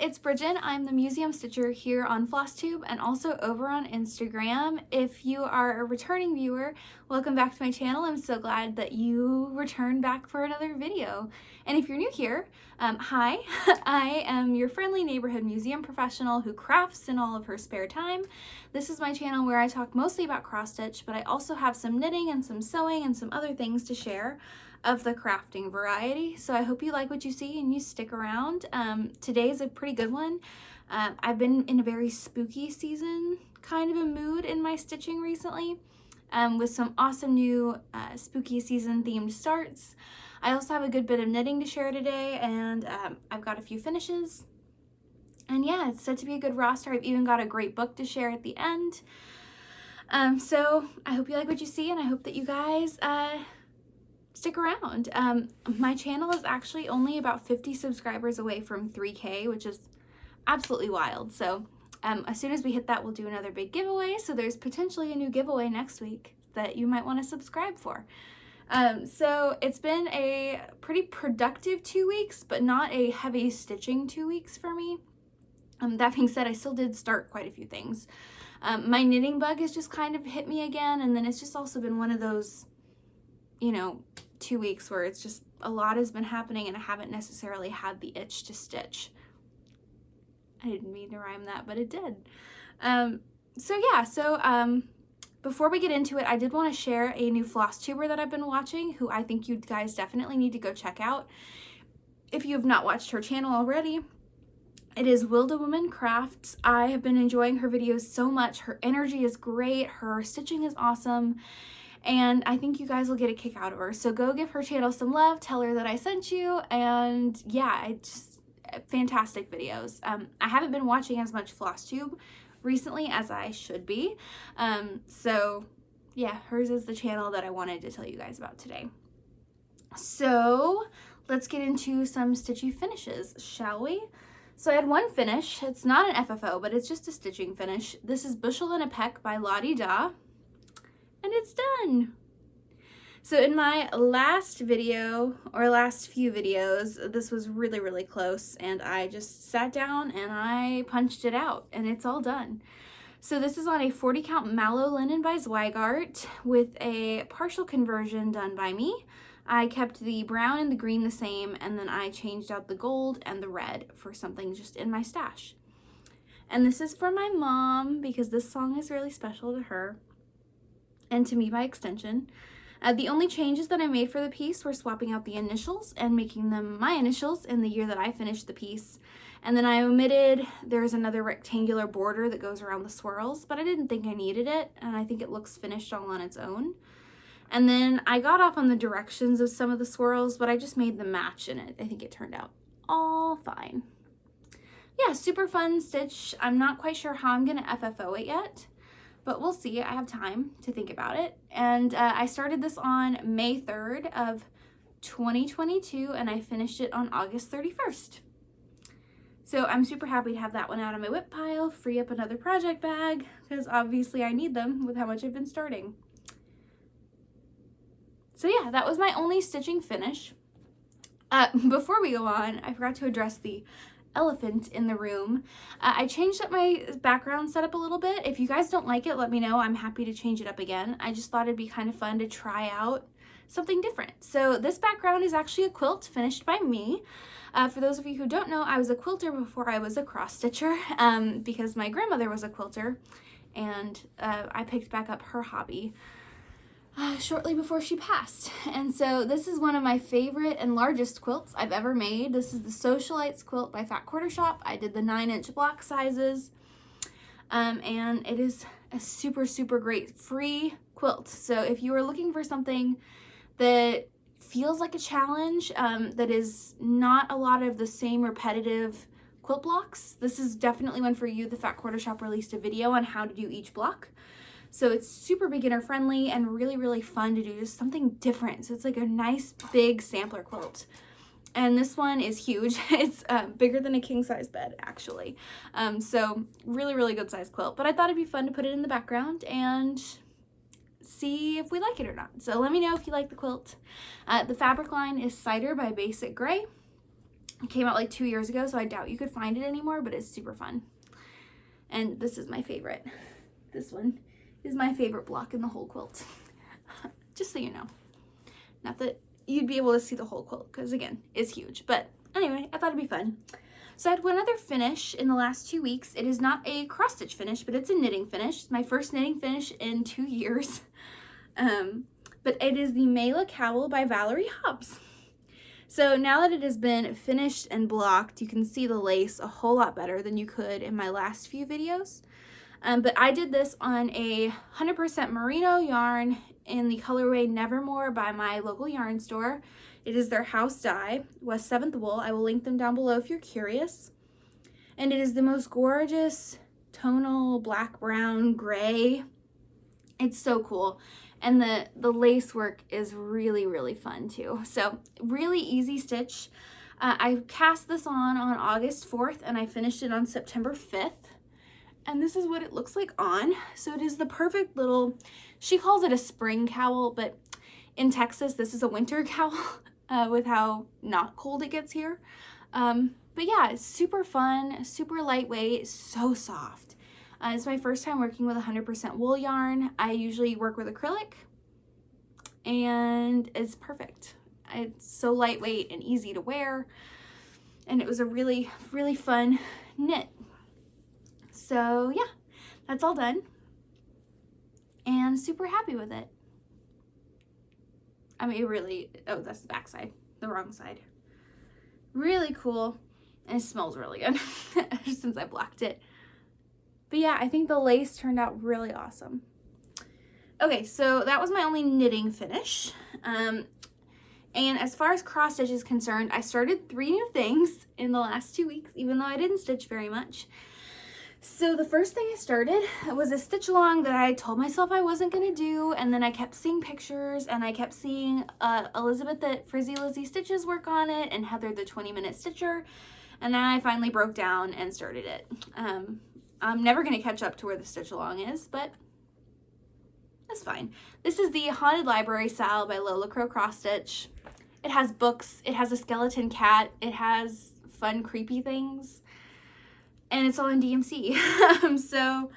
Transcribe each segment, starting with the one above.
it's Brijin. I'm the museum stitcher here on Flosstube and also over on Instagram. If you are a returning viewer, welcome back to my channel. I'm so glad that you returned back for another video. And if you're new here, hi, I am your friendly neighborhood museum professional who crafts in all of her spare time. This is my channel where I talk mostly about cross stitch, but I also have some knitting and some sewing and some other things to share of the crafting variety. So I hope you like what you see and you stick around. Today is a pretty good one. I've been in a very spooky season kind of a mood in my stitching recently, with some awesome new spooky season themed starts. I also have a good bit of knitting to share today, and I've got a few finishes. And yeah, it's set to be a good roster. I've even got a great book to share at the end. So I hope you like what you see, and I hope that you guys stick around. My channel is actually only about 50 subscribers away from 3K, which is absolutely wild. So as soon as we hit that, we'll do another big giveaway. So there's potentially a new giveaway next week that you might want to subscribe for. So it's been a pretty productive 2 weeks, but not a heavy stitching 2 weeks for me. That being said, I still did start quite a few things. My knitting bug has just kind of hit me again, and then it's just also been one of those, you know, 2 weeks where it's just a lot has been happening and I haven't necessarily had the itch to stitch. I didn't mean to rhyme that, but it did. Before we get into it, I did want to share a new Flosstuber that I've been watching, who I think you guys definitely need to go check out if you have not watched her channel already. It is Wilda Woman Crafts. I have been enjoying her videos so much. Her energy is great, her stitching is awesome, and I think you guys will get a kick out of her. So go give her channel some love, tell her that I sent you, and yeah, fantastic videos. I haven't been watching as much Flosstube recently as I should be. So yeah, hers is the channel that I wanted to tell you guys about today. So let's get into some Stitchy Finishes, shall we? So I had one finish. It's not an FFO, but it's just a stitching finish. This is Bushel and a Peck by Lottie Da. And it's done. So in my last video, or last few videos, this was really, really close, and I just sat down and I punched it out, and it's all done. So this is on a 40 count Mallow linen by Zweigart with a partial conversion done by me. I kept the brown and the green the same, and then I changed out the gold and the red for something just in my stash. And this is for my mom, because this song is really special to her. And to me by extension. The only changes that I made for the piece were swapping out the initials and making them my initials in the year that I finished the piece. And then I omitted, there's another rectangular border that goes around the swirls, but I didn't think I needed it, and I think it looks finished all on its own. And then I got off on the directions of some of the swirls, but I just made them match in it. I think it turned out all fine. Yeah, super fun stitch. I'm not quite sure how I'm gonna FFO it yet, but we'll see. I have time to think about it. And I started this on May 3rd of 2022, and I finished it on August 31st. So I'm super happy to have that one out of my whip pile, free up another project bag, because obviously I need them with how much I've been starting. So yeah, that was my only stitching finish. Before we go on, I forgot to address the elephant in the room. I changed up my background setup a little bit. If you guys don't like it, let me know. I'm happy to change it up again. I just thought it'd be kind of fun to try out something different. So this background is actually a quilt finished by me. For those of you who don't know, I was a quilter before I was a cross stitcher, because my grandmother was a quilter, and I picked back up her hobby shortly before she passed. And so this is one of my favorite and largest quilts I've ever made. This is the Socialites quilt by Fat Quarter Shop. I did the 9-inch block sizes, and it is a super, super great free quilt. So if you are looking for something that feels like a challenge, that is not a lot of the same repetitive quilt blocks, this is definitely one for you. The Fat Quarter Shop released a video on how to do each block. So it's super beginner friendly and really, really fun to do, just something different. So it's like a nice big sampler quilt. And this one is huge. It's bigger than a king size bed, actually. So really, really good size quilt. But I thought it'd be fun to put it in the background and see if we like it or not. So let me know if you like the quilt. The fabric line is Cider by Basic Gray. It came out like 2 years ago, so I doubt you could find it anymore, but it's super fun. And this is my favorite. This one is my favorite block in the whole quilt. Just so you know. Not that you'd be able to see the whole quilt, because again, it's huge. But anyway, I thought it'd be fun. So I had one other finish in the last 2 weeks. It is not a cross stitch finish, but it's a knitting finish. It's my first knitting finish in 2 years. But it is the Meila Cowl by Valerie Hobbs. So now that it has been finished and blocked, you can see the lace a whole lot better than you could in my last few videos. But I did this on a 100% merino yarn in the colorway Nevermore by my local yarn store. It is their house dye, West 7th wool. I will link them down below if you're curious. And it is the most gorgeous tonal black, brown, gray. It's so cool. And the lace work is really, really fun too. So really easy stitch. I cast this on August 4th and I finished it on September 5th. And this is what it looks like on. So it is the perfect little, she calls it a spring cowl, but in Texas, this is a winter cowl with how not cold it gets here. But yeah, it's super fun, super lightweight, so soft. It's my first time working with 100% wool yarn. I usually work with acrylic and it's perfect. It's so lightweight and easy to wear. And it was a really, really fun knit. So yeah, that's all done and super happy with it. I mean, it really, oh, that's the back side, the wrong side. Really cool. And it smells really good since I blocked it. But yeah, I think the lace turned out really awesome. Okay, so that was my only knitting finish. And as far as cross stitch is concerned, I started 3 new things in the last 2 weeks, even though I didn't stitch very much. So the first thing I started was a stitch along that I told myself I wasn't gonna do, and then I kept seeing pictures and I kept seeing Elizabeth at Frizzy Lizzy Stitches work on it and Heather the 20-minute stitcher, and then I finally broke down and started it. I'm never gonna catch up to where the stitch along is, but that's fine. This is the Haunted Library Sal by Lola Crow Cross Stitch. It has books, it has a skeleton cat, it has fun creepy things. And it's all in DMC. So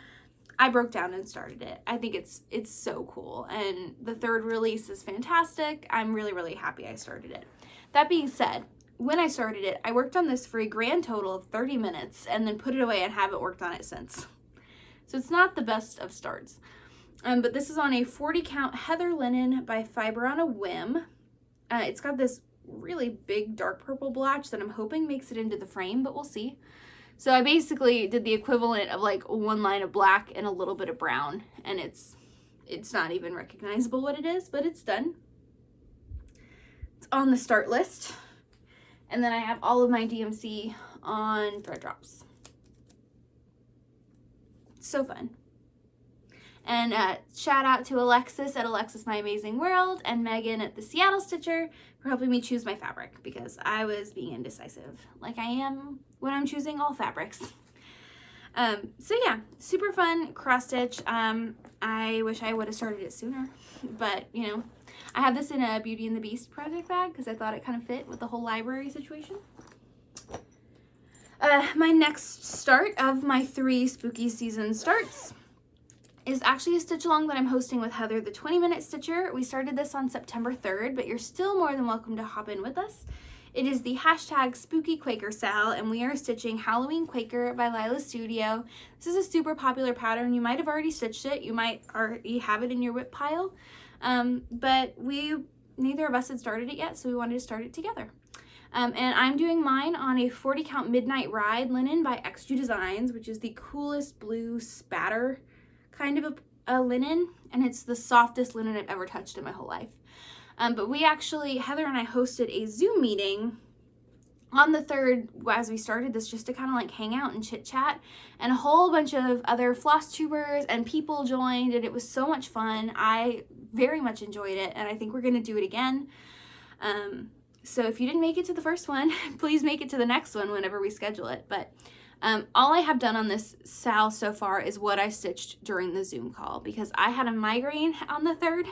I broke down and started it. I think it's so cool. And the 3rd release is fantastic. I'm really, really happy I started it. That being said, when I started it, I worked on this for a grand total of 30 minutes and then put it away and haven't worked on it since. So it's not the best of starts. But this is on a 40 count heather linen by Fiber on a Whim. It's got this really big dark purple blotch that I'm hoping makes it into the frame, but we'll see. So I basically did the equivalent of like 1 line of black and a little bit of brown, and it's not even recognizable what it is, but it's done. It's on the start list. And then I have all of my DMC on thread drops. So fun. And shout out to Alexis at Alexis My Amazing World and Megan at the Seattle Stitcher for helping me choose my fabric, because I was being indecisive, like I am when I'm choosing all fabrics. So yeah, super fun cross stitch. I wish I would have started it sooner, but you know, I have this in a Beauty and the Beast project bag because I thought it kind of fit with the whole library situation. My next start of my 3 spooky season starts is actually a stitch along that I'm hosting with Heather, the 20-minute stitcher. We started this on September 3rd, but you're still more than welcome to hop in with us. It is the hashtag Spooky Quaker Sal, and we are stitching Halloween Quaker by Lila Studio. This is a super popular pattern. You might have already stitched it. You might already have it in your whip pile, but neither of us had started it yet, so we wanted to start it together. And I'm doing mine on a 40 count Midnight Ride linen by XJuDesigns, which is the coolest blue spatter kind of a linen, and it's the softest linen I've ever touched in my whole life. But we actually, Heather and I hosted a Zoom meeting on the 3rd as we started this, just to kind of like hang out and chit chat, and a whole bunch of other Flosstubers and people joined, and it was so much fun. I very much enjoyed it, and I think we're gonna do it again. So if you didn't make it to the first one, please make it to the next one whenever we schedule it. But all I have done on this Sal so far is what I stitched during the Zoom call, because I had a migraine on the 3rd,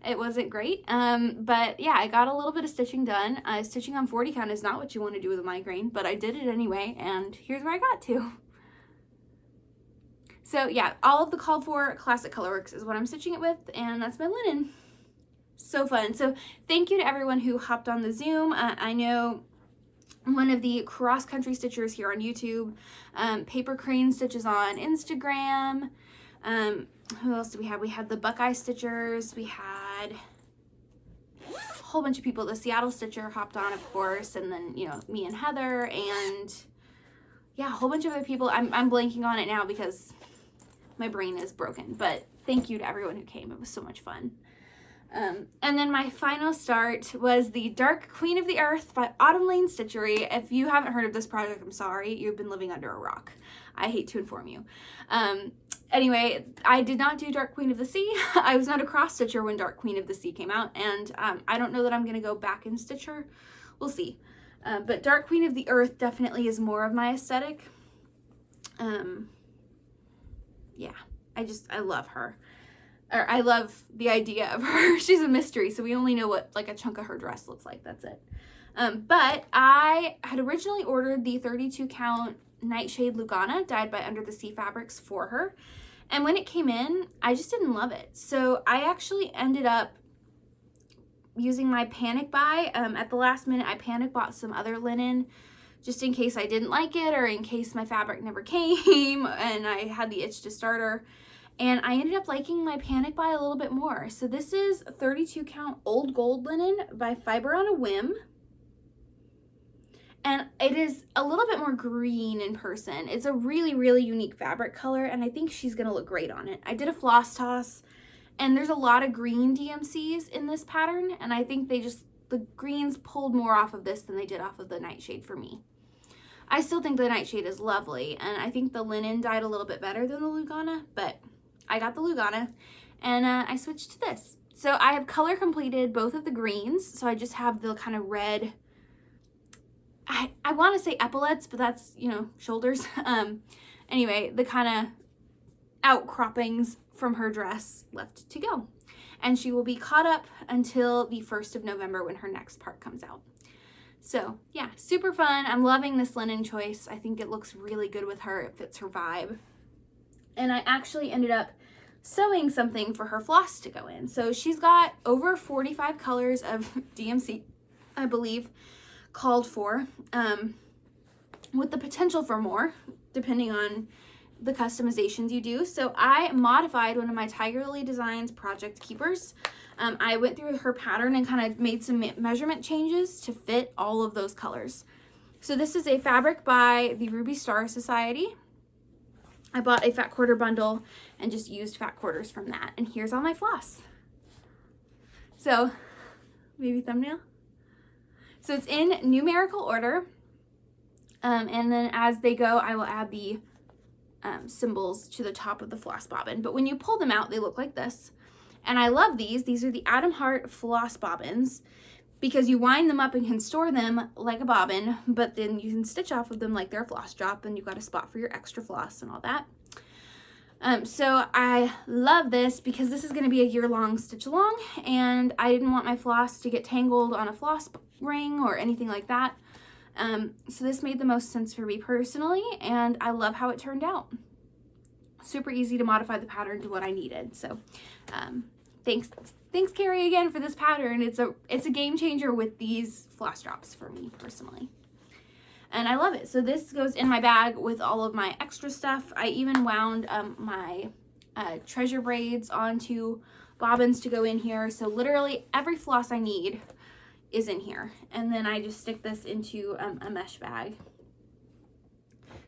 It wasn't great, but yeah, I got a little bit of stitching done. Stitching on 40 count is not what you want to do with a migraine, but I did it anyway, and here's where I got to. So yeah, all of the called for Classic Colorworks is what I'm stitching it with, and that's my linen. So fun. So thank you to everyone who hopped on the Zoom. I know one of the cross-country stitchers here on YouTube, Paper Crane Stitches on Instagram. Who else did we have? We had the Buckeye Stitchers. We had a whole bunch of people. The Seattle Stitcher hopped on, of course, and then, you know, me and Heather, and yeah, a whole bunch of other people. I'm blanking on it now because my brain is broken, but thank you to everyone who came. It was so much fun. And then my final start was the Dark Queen of the Earth by Autumn Lane Stitchery. If you haven't heard of this project, I'm sorry. You've been living under a rock. I hate to inform you. Anyway, I did not do Dark Queen of the Sea. I was not a cross stitcher when Dark Queen of the Sea came out, and I don't know that I'm going to go back and stitch her. We'll see. But Dark Queen of the Earth definitely is more of my aesthetic. Yeah, I love her. Or I love the idea of her. She's a mystery, so we only know what like a chunk of her dress looks like. That's it. But I had originally ordered the 32 count Nightshade Lugana dyed by Under the Sea Fabrics for her. And when it came in, I just didn't love it. So I actually ended up using my panic buy. At the last minute, I panic bought some other linen just in case I didn't like it or in case my fabric never came and I had the itch to start her. And I ended up liking my panic buy a little bit more. So this is 32 count Old Gold linen by Fiber on a Whim. And it is a little bit more green in person. It's a really, really unique fabric color, and I think she's gonna look great on it. I did a floss toss, and there's a lot of green DMCs in this pattern, and I think the greens pulled more off of this than they did off of the Nightshade for me. I still think the Nightshade is lovely, and I think the linen dyed a little bit better than the Lugana, but I got the Lugana, and I switched to this. So I have color completed both of the greens, so I just have the kind of red, I want to say epaulets, but that's, you know, shoulders. Anyway, the kind of outcroppings from her dress left to go. And she will be caught up until the 1st of November when her next part comes out. So yeah, super fun. I'm loving this linen choice. I think it looks really good with her. It fits her vibe. And I actually ended up sewing something for her floss to go in. So she's got over 45 colors of DMC, I believe, called for, with the potential for more, depending on the customizations you do. So I modified one of my Tiger Lily Designs project keepers. I went through her pattern and kind of made some measurement changes to fit all of those colors. So this is a fabric by the Ruby Star Society. I bought a fat quarter bundle and just used fat quarters from that. And here's all my floss. So maybe thumbnail. So it's in numerical order. And then as they go, I will add the symbols to the top of the floss bobbin. But when you pull them out, they look like this. And I love these. These are the Adam Hart floss bobbins because you wind them up and can store them like a bobbin, but then you can stitch off of them like they're a floss drop, and you've got a spot for your extra floss and all that. So I love this because this is going to be a year-long stitch along, and I didn't want my floss to get tangled on a floss ring or anything like that. So this made the most sense for me personally, and I love how it turned out. Super easy to modify the pattern to what I needed. So thanks Carrie again for this pattern. It's a game changer with these floss drops for me personally. And I love it. So this goes in my bag with all of my extra stuff. I even wound my treasure braids onto bobbins to go in here. So literally every floss I need is in here. And then I just stick this into a mesh bag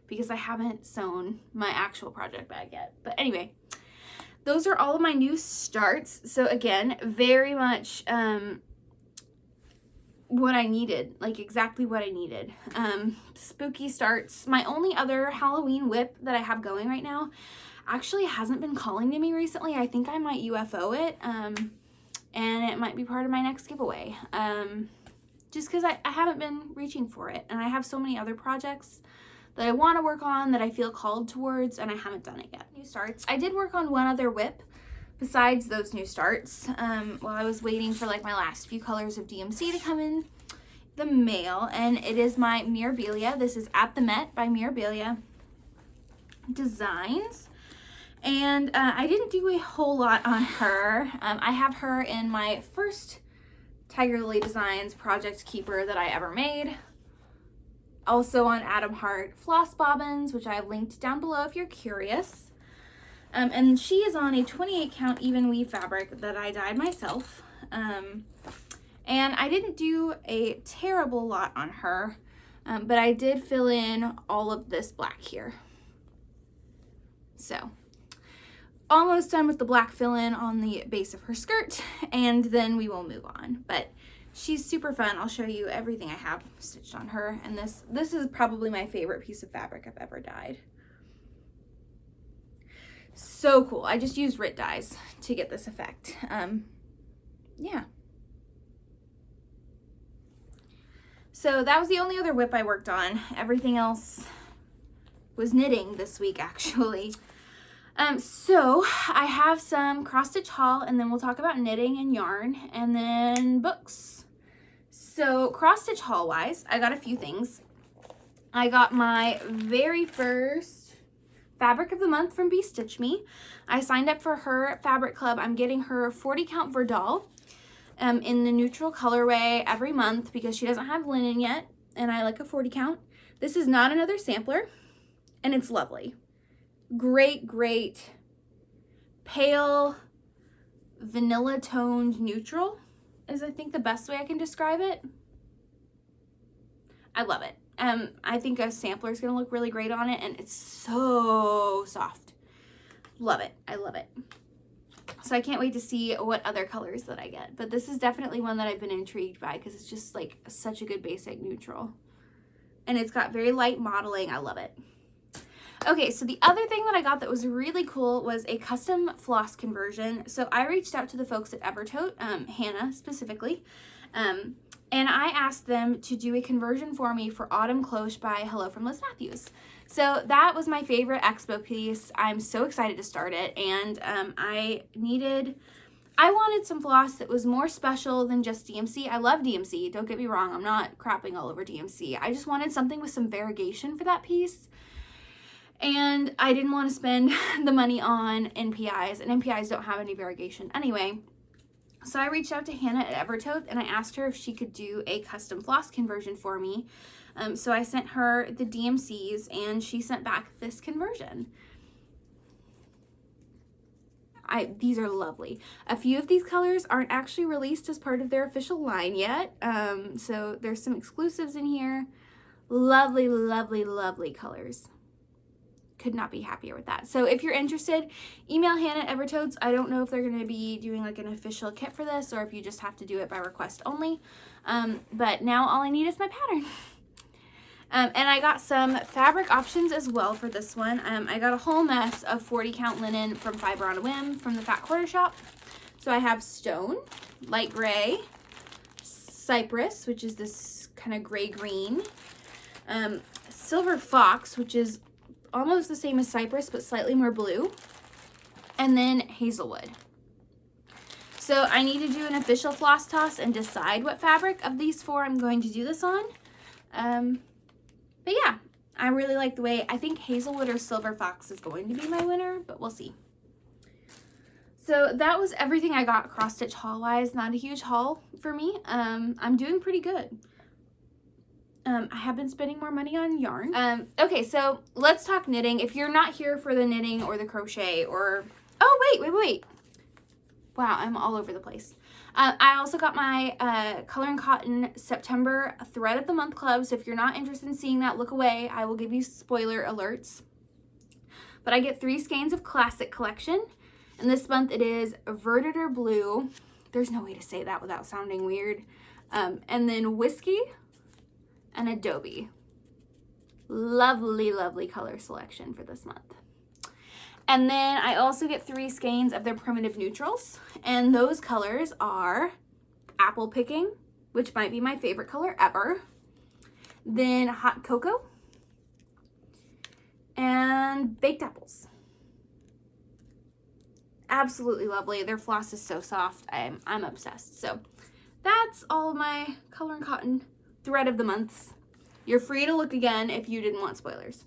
because I haven't sewn my actual project bag yet. But anyway, those are all of my new starts. So again, very much what I needed, like exactly what I needed. Spooky starts. My only other Halloween whip that I have going right now actually hasn't been calling to me recently. I think I might UFO it, and it might be part of my next giveaway. Just because I haven't been reaching for it, and I have so many other projects that I want to work on that I feel called towards, and I haven't done it yet. New starts. I did work on one other whip besides those new starts, while I was waiting for like my last few colors of DMC to come in the mail, and it is my Mirbelia. This is At the Met by Mirbelia Designs. And I didn't do a whole lot on her. I have her in my first Tiger Lily Designs project keeper that I ever made. Also on Adam Hart floss bobbins, which I have linked down below if you're curious. And she is on a 28 count even weave fabric that I dyed myself. And I didn't do a terrible lot on her, but I did fill in all of this black here. So, almost done with the black fill-in on the base of her skirt, and then we will move on. But she's super fun. I'll show you everything I have stitched on her, and this is probably my favorite piece of fabric I've ever dyed. So cool. I just used Rit dyes to get this effect. Yeah. So that was the only other whip I worked on. Everything else was knitting this week, actually. So I have some cross stitch haul, and then we'll talk about knitting and yarn, and then books. So cross stitch haul wise, I got a few things. I got my very first fabric of the month from Bee Stitch Me. I signed up for her fabric club. I'm getting her 40 count Verdal in the neutral colorway every month because she doesn't have linen yet, and I like a 40 count. This is not another sampler, and it's lovely. Great, great pale vanilla toned neutral is I think the best way I can describe it. I love it. I think a sampler is going to look really great on it, and it's so soft. Love it. I love it. So I can't wait to see what other colors that I get. But this is definitely one that I've been intrigued by because it's just like such a good basic neutral. And it's got very light modeling. I love it. Okay, so the other thing that I got that was really cool was a custom floss conversion. So I reached out to the folks at Evertote, Hannah specifically, and I asked them to do a conversion for me for Autumn Cloche by Hello from Liz Matthews. So that was my favorite expo piece. I'm so excited to start it, and I wanted some floss that was more special than just DMC. I love DMC, don't get me wrong, I'm not crapping all over DMC. I just wanted something with some variegation for that piece. And I didn't want to spend the money on NPIs, and NPIs don't have any variegation anyway. So I reached out to Hannah at Evertote, and I asked her if she could do a custom floss conversion for me. So I sent her the DMCs, and she sent back this conversion. These are lovely. A few of these colors aren't actually released as part of their official line yet. So there's some exclusives in here. Lovely, lovely, lovely colors. Could not be happier with that. So if you're interested, email Hannah at Evertotes. I don't know if they're going to be doing like an official kit for this or if you just have to do it by request only. But now all I need is my pattern. And I got some fabric options as well for this one. I got a whole mess of 40 count linen from Fiber on a Whim from the Fat Quarter Shop. So I have Stone, light gray, Cypress, which is this kind of gray-green, Silver Fox, which is almost the same as Cypress, but slightly more blue, and then Hazelwood. So I need to do an official floss toss and decide what fabric of these four I'm going to do this on. But yeah, I really like the way, I think Hazelwood or Silver Fox is going to be my winner, but we'll see. So that was everything I got cross stitch haul wise. Not a huge haul for me. I'm doing pretty good. I have been spending more money on yarn. Okay, so let's talk knitting. If you're not here for the knitting or the crochet or... Oh, wait. Wow, I'm all over the place. I also got my Color and Cotton September Thread of the Month Club, so if you're not interested in seeing that, look away. I will give you spoiler alerts. But I get 3 skeins of Classic Collection, and this month it is Verditer Blue. There's no way to say that without sounding weird. And then Whiskey and Adobe. Lovely, lovely color selection for this month. And then I also get 3 skeins of their primitive neutrals, and those colors are Apple Picking, which might be my favorite color ever, then Hot Cocoa, and Baked Apples. absolutely lovely. Their floss is so soft. I'm obsessed. So that's all of my Color and Cotton thread of the months. You're free to look again if you didn't want spoilers.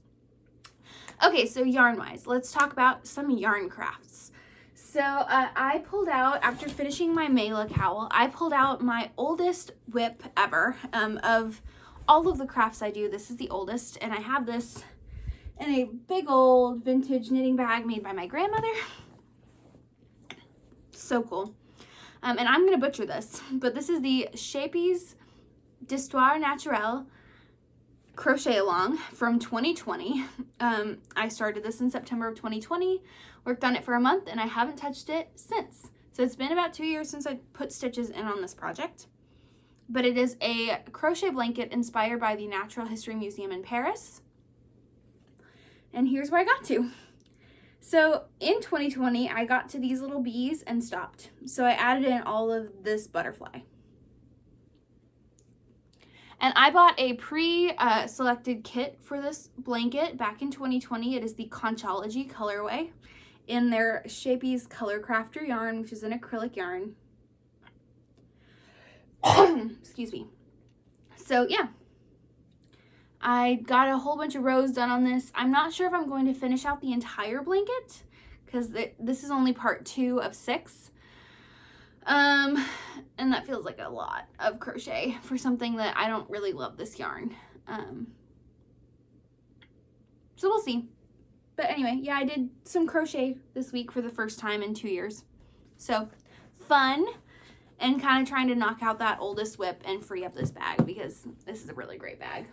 Okay, so yarn-wise, let's talk about some yarn crafts. So I pulled out, after finishing my Meila cowl, I pulled out my oldest whip ever. Of all of the crafts I do, this is the oldest, and I have this in a big old vintage knitting bag made by my grandmother. So cool. And I'm going to butcher this, but this is the Shapies d'Histoire Naturelle crochet along from 2020. I started this in September of 2020, worked on it for a month, and I haven't touched it since. So it's been about 2 years since I put stitches in on this project. But it is a crochet blanket inspired by the Natural History Museum in Paris. And here's where I got to. So in 2020, I got to these little bees and stopped. So I added in all of this butterfly. And I bought a pre-selected kit for this blanket back in 2020. It is the Conchology colorway in their Shapies Color Crafter yarn, which is an acrylic yarn. Excuse me. So yeah, I got a whole bunch of rows done on this. I'm not sure if I'm going to finish out the entire blanket because this is only part 2 of 6. And that feels like a lot of crochet for something that I don't really love this yarn. So we'll see. But anyway, yeah, I did some crochet this week for the first time in 2 years. So fun, and kind of trying to knock out that oldest whip and free up this bag because this is a really great bag.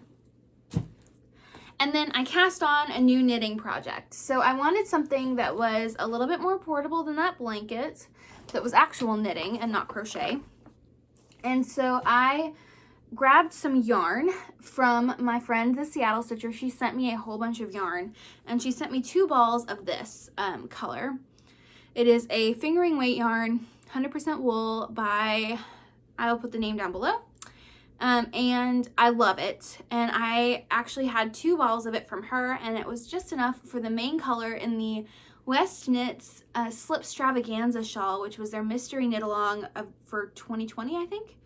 And then I cast on a new knitting project. So I wanted something that was a little bit more portable than that blanket, that was actual knitting and not crochet. And so I grabbed some yarn from my friend, the Seattle Stitcher. She sent me a whole bunch of yarn, and she sent me 2 balls of this color. It is a fingering weight yarn, 100% wool by, I'll put the name down below. And I love it. And I actually had 2 balls of it from her, and it was just enough for the main color in the West Knits Slip Stravaganza shawl, which was their mystery knit along for 2020, I think.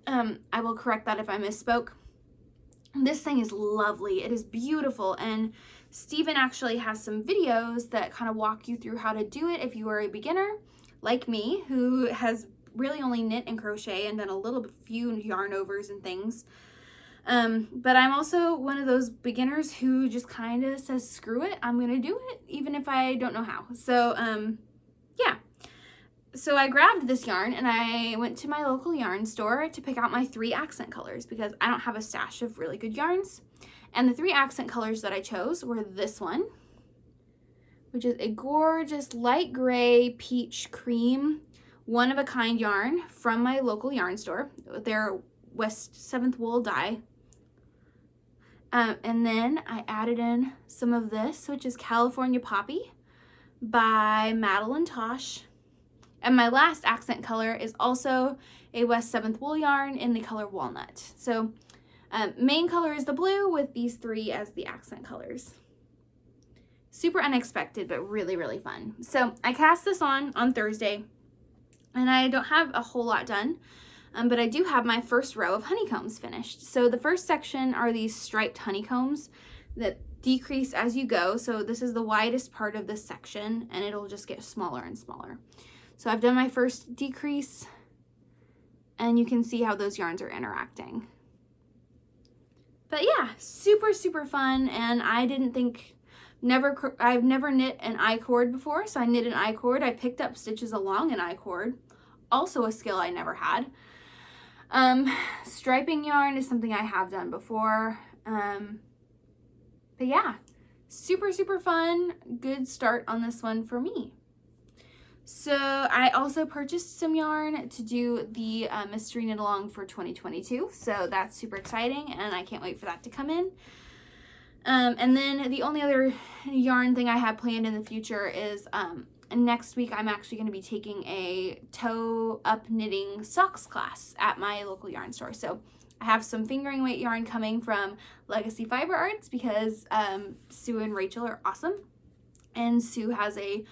I will correct that if I misspoke. This thing is lovely. It is beautiful, and Steven actually has some videos that kind of walk you through how to do it if you are a beginner like me who has really only knit and crochet and done a little few yarn overs and things. But I'm also one of those beginners who just kind of says, screw it, I'm going to do it, even if I don't know how. So, yeah. So I grabbed this yarn and I went to my local yarn store to pick out my 3 accent colors because I don't have a stash of really good yarns. And the 3 accent colors that I chose were this one, which is a gorgeous light gray peach cream, one-of-a-kind yarn from my local yarn store. Their West 7th wool dye. And then I added in some of this, which is California Poppy by Madeline Tosh. And my last accent color is also a West 7th wool yarn in the color Walnut. So main color is the blue with these 3 as the accent colors. Super unexpected, but really, really fun. So I cast this on Thursday, and I don't have a whole lot done. But I do have my first row of honeycombs finished. So the first section are these striped honeycombs that decrease as you go. So this is the widest part of this section, and it'll just get smaller and smaller. So I've done my first decrease, and you can see how those yarns are interacting. But yeah, super, super fun, and I didn't think, I've never knit an I-cord before, so I knit an I-cord. I picked up stitches along an I-cord, also a skill I never had. Striping yarn is something I have done before. But yeah, super, super fun. Good start on this one for me. So I also purchased some yarn to do the mystery knit along for 2022. So that's super exciting, and I can't wait for that to come in. And then the only other yarn thing I have planned in the future is next week I'm actually going to be taking a toe up knitting socks class at my local yarn store. So I have some fingering weight yarn coming from Legacy Fiber Arts because Sue and Rachel are awesome, and Sue has a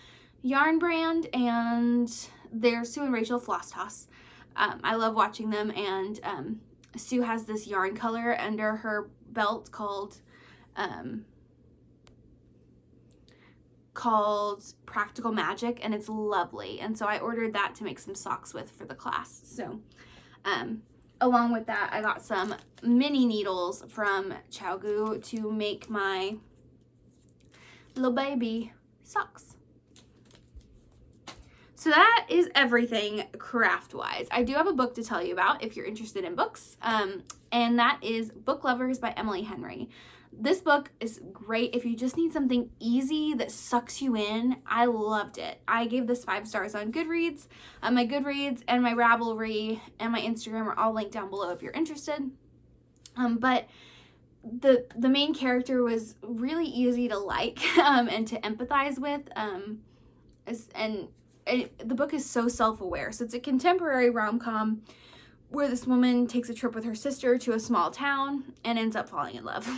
yarn brand, and they're Sue and Rachel Floss Toss. I love watching them, and Sue has this yarn color under her belt called Practical Magic, and it's lovely. And so I ordered that to make some socks with for the class. So along with that, I got some mini needles from ChowGoo to make my little baby socks. So that is everything craft-wise. I do have a book to tell you about if you're interested in books, and that is Book Lovers by Emily Henry. This book is great if you just need something easy that sucks you in. I loved it. I gave this 5 stars on Goodreads. My Goodreads and my Ravelry and my Instagram are all linked down below if you're interested. But the main character was really easy to like and to empathize with, the book is so self-aware. So it's a contemporary rom-com where this woman takes a trip with her sister to a small town and ends up falling in love.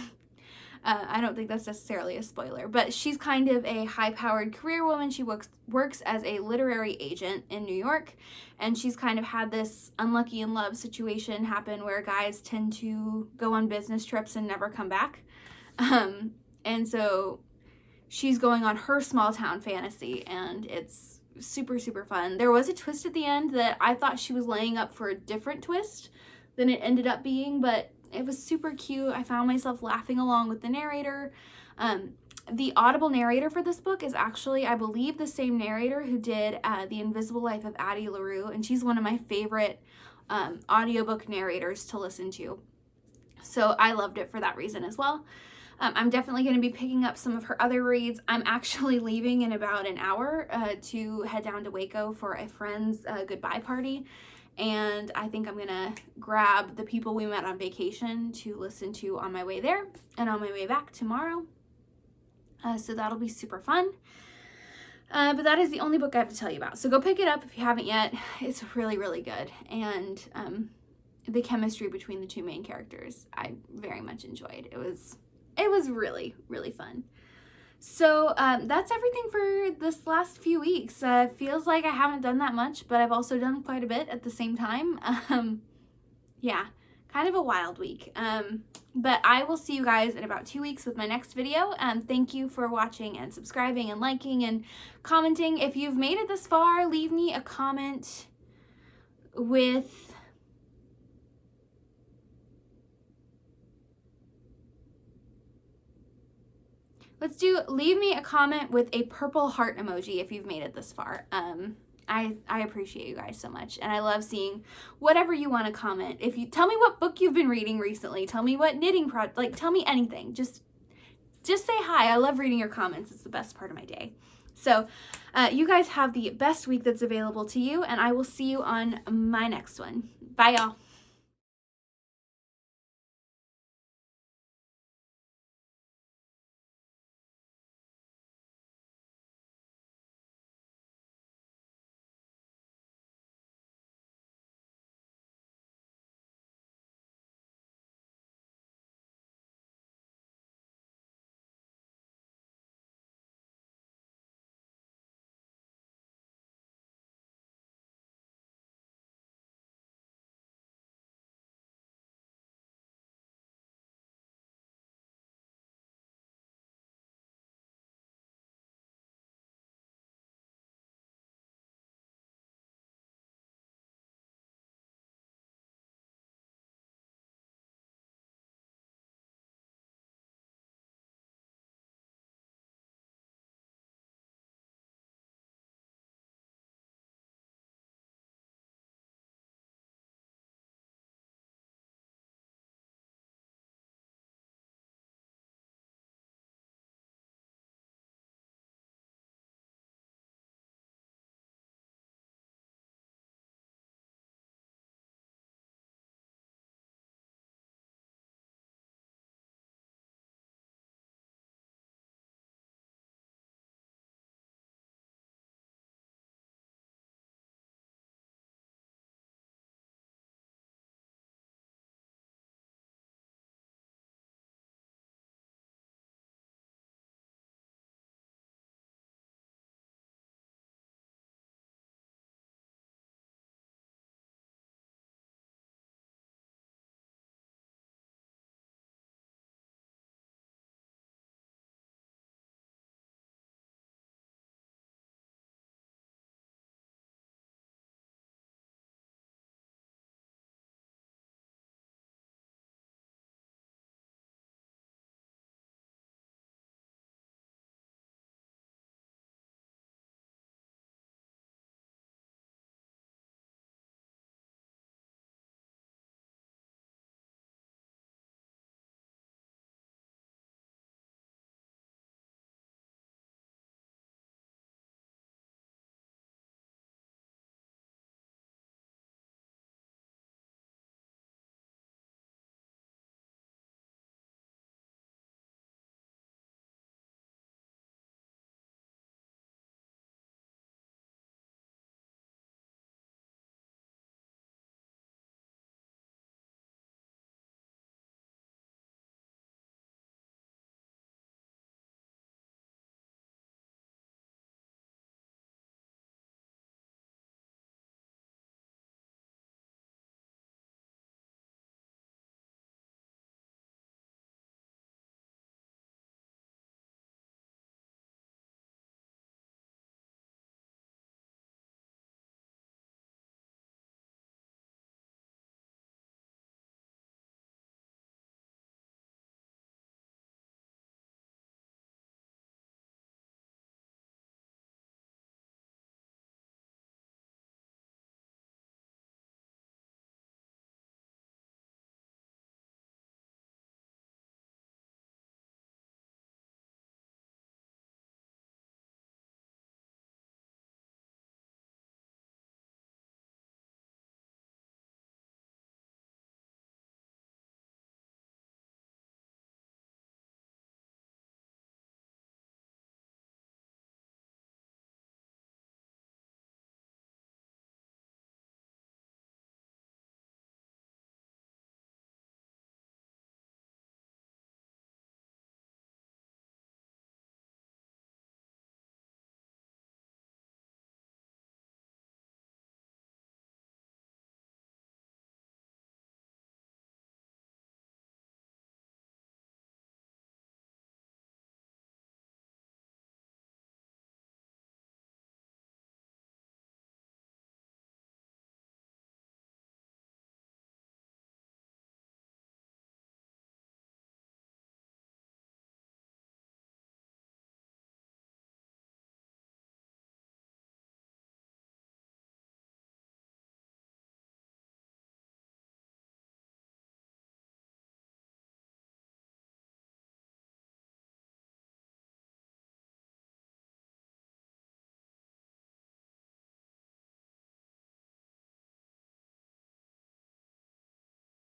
I don't think that's necessarily a spoiler, but she's kind of a high-powered career woman. She works as a literary agent in New York, and she's kind of had this unlucky in love situation happen where guys tend to go on business trips and never come back. And so she's going on her small town fantasy, and it's super, super fun. There was a twist at the end that I thought she was laying up for a different twist than it ended up being, but it was super cute. I found myself laughing along with the narrator. The audible narrator for this book is actually, I believe, the same narrator who did The Invisible Life of Addie LaRue, and she's one of my favorite audiobook narrators to listen to. So I loved it for that reason as well. I'm definitely going to be picking up some of her other reads. I'm actually leaving in about an hour to head down to Waco for a friend's goodbye party. And I think I'm going to grab the people we met on vacation to listen to on my way there and on my way back tomorrow. So that'll be super fun. But that is the only book I have to tell you about. So go pick it up if you haven't yet. It's really, really good. And the chemistry between the two main characters, I very much enjoyed. It was really, really fun. So that's everything for this last few weeks. Feels like I haven't done that much, but I've also done quite a bit at the same time. Yeah, kind of a wild week. But I will see you guys in about 2 weeks with my next video. Thank you for watching and subscribing and liking and commenting. If you've made it this far, leave me a comment with leave me a comment with a purple heart emoji if you've made it this far. I appreciate you guys so much, and I love seeing whatever you want to comment. If you tell me what book you've been reading recently, tell me what knitting project, like tell me anything. Just say hi. I love reading your comments. It's the best part of my day. So you guys have the best week that's available to you, and I will see you on my next one. Bye, y'all.